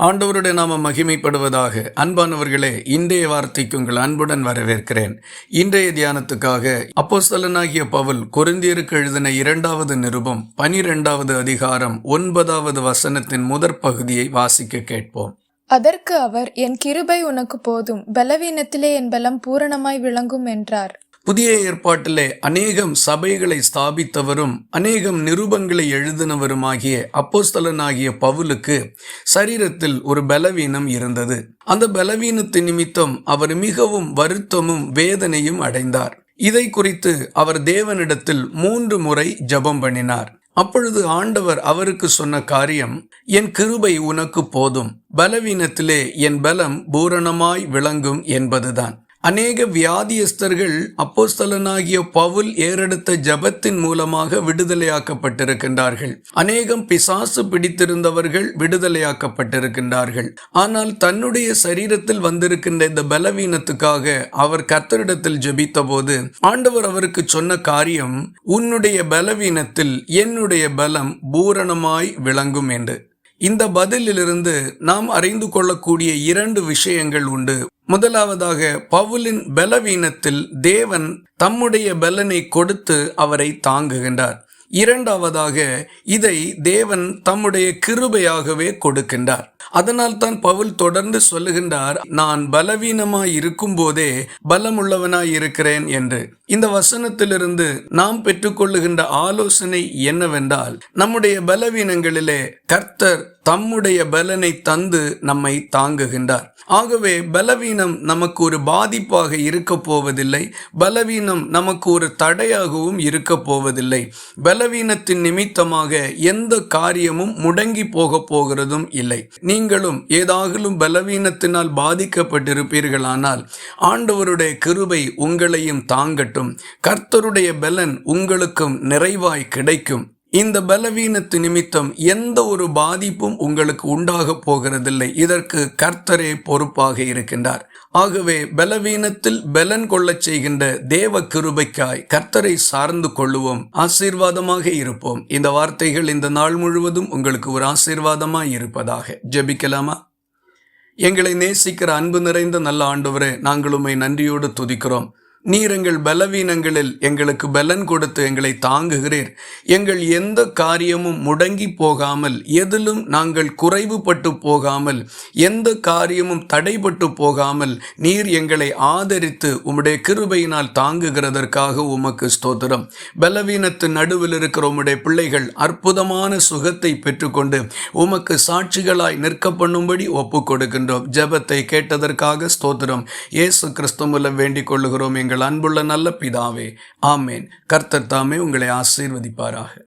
ஆண்டவருடைய நாம மகிமைப்படுவதாக. அன்பானவர்களே, இன்றைய வார்த்தைக்கு உங்கள் அன்புடன் வரவேற்கிறேன். இன்றைய தியானத்துக்காக அப்போஸ்தலனாகிய பவுல் கொரிந்தியருக்கு எழுதின 2வது நிருபம் 12வது அதிகாரம் 9வது வசனத்தின் முதற் பகுதியை வாசிக்க கேட்போம். அதற்கு அவர், என் கிருபை உனக்கு போதும், பலவீனத்திலே என் பலம் பூரணமாய் விளங்கும் என்றார். புதிய ஏற்பாட்டிலே அநேகம் சபைகளை ஸ்தாபித்தவரும் அநேகம் நிருபங்களை எழுதினவருமாகிய அப்போஸ்தலனாகிய பவுலுக்கு சரீரத்தில் ஒரு பலவீனம் இருந்தது. அந்த பலவீனத்தின் நிமித்தம் அவர் மிகவும் வருத்தமும் வேதனையும் அடைந்தார். இதை குறித்து அவர் தேவனிடத்தில் 3 முறை ஜெபம் பண்ணினார். அப்பொழுது ஆண்டவர் அவருக்கு சொன்ன காரியம், என் கிருபை உனக்கு போதும், பலவீனத்திலே என் பலம் பூரணமாய் விளங்கும் என்பதுதான். அநேக வியாதியஸ்தர்கள் அப்போஸ்தலனாகிய பவுல் ஏறெடுத்த ஜெபத்தின் மூலமாக விடுதலையாக்கப்பட்டிருக்கின்றார்கள். அநேகம் பிசாசு பிடித்திருந்தவர்கள் விடுதலையாக்கப்பட்டிருக்கின்றார்கள். ஆனால் தன்னுடைய சரீரத்தில் வந்திருக்கின்ற இந்த பலவீனத்துக்காக அவர் கர்த்தரிடத்தில் ஜெபித்த போது ஆண்டவர் அவருக்கு சொன்ன காரியம், உன்னுடைய பலவீனத்தில் என்னுடைய பலம் பூரணமாய் விளங்கும் என்று. இந்த பதிலிலிருந்து நாம் அறிந்து கொள்ளக்கூடிய 2 விஷயங்கள் உண்டு. முதலாவதாக, பவுலின் பலவீனத்தில் தேவன் தம்முடைய பலனை கொடுத்து அவரை தாங்குகின்றார். இரண்டாவதாக, இதை தேவன் தம்முடைய கிருபையாகவே கொடுக்கின்றார். அதனால் தான் பவுல் தொடர்ந்து சொல்லுகின்றார், நான் பலவீனமாய் இருக்கும் போதே பலமுள்ளவனாய் இருக்கிறேன் என்று. இந்த வசனத்திலிருந்து நாம் பெற்றுக்கொள்ளுகின்ற ஆலோசனை என்னவென்றால், நம்முடைய பலவீனங்களிலே கர்த்தர் தம்முடைய பலனை தந்து நம்மை தாங்குகின்றார். ஆகவே பலவீனம் நமக்கு ஒரு பாதிப்பாக இருக்க போவதில்லை. பலவீனம் நமக்கு ஒரு தடையாகவும் இருக்க போவதில்லை. பலவீனத்தின் நிமித்தமாக எந்த காரியமும் முடங்கி போக போகிறதும் இல்லை. நீங்களும் ஏதாகிலும் பலவீனத்தினால் பாதிக்கப்பட்டிருப்பீர்களானால் ஆண்டவருடைய கிருபை உங்களையும் தாங்கட்டும். கர்த்தருடைய பலன் உங்களுக்கும் நிறைவாய் கிடைக்கும். இந்த பலவீனத்து நிமித்தம் எந்த ஒரு பாதிப்பும் உங்களுக்கு உண்டாக போகிறதில்லை. இதற்கு கர்த்தரே பொறுப்பாக இருக்கின்றார். ஆகவே பலவீனத்தில் பலன் கொள்ளச் செய்கின்ற தேவ கிருபைக்காய் கர்த்தரை சார்ந்து கொள்ளுவோம். ஆசீர்வாதமாக இருப்போம். இந்த வார்த்தைகள் இந்த நாள் முழுவதும் உங்களுக்கு ஒரு ஆசீர்வாதமாய் இருப்பதாக. ஜெபிக்கலாமா? எங்களை நேசிக்கிற அன்பு நிறைந்த நல்ல ஆண்டவரே, நாங்கள் உம்மை நன்றியோடு துதிக்கிறோம். நீர் எங்கள் பலவீனங்களில் எங்களுக்கு பலன் கொடுத்து எங்களை தாங்குகிறீர். எங்கள் எந்த காரியமும் முடங்கி போகாமல், எதிலும் நாங்கள் குறைவுபட்டு போகாமல், எந்த காரியமும் தடைபட்டு போகாமல் நீர் எங்களை ஆதரித்து உம்முடைய கிருபையினால் தாங்குகிறதற்காக உமக்கு ஸ்தோத்திரம். பலவீனத்தின் நடுவில் இருக்கிற உம்முடைய பிள்ளைகள் அற்புதமான சுகத்தை பெற்றுக்கொண்டு உமக்கு சாட்சிகளாய் நிற்க பண்ணும்படி ஒப்பு கொடுக்கின்றோம். ஜெபத்தை கேட்டதற்காக ஸ்தோத்திரம். இயேசு கிறிஸ்து மூலம் வேண்டிக் கொள்ளுகிறோம் எங்கள் அன்புள்ள நல்ல பிதாவே. ஆமேன். கர்த்தர் தாமே உங்களை ஆசீர்வதிப்பாராக.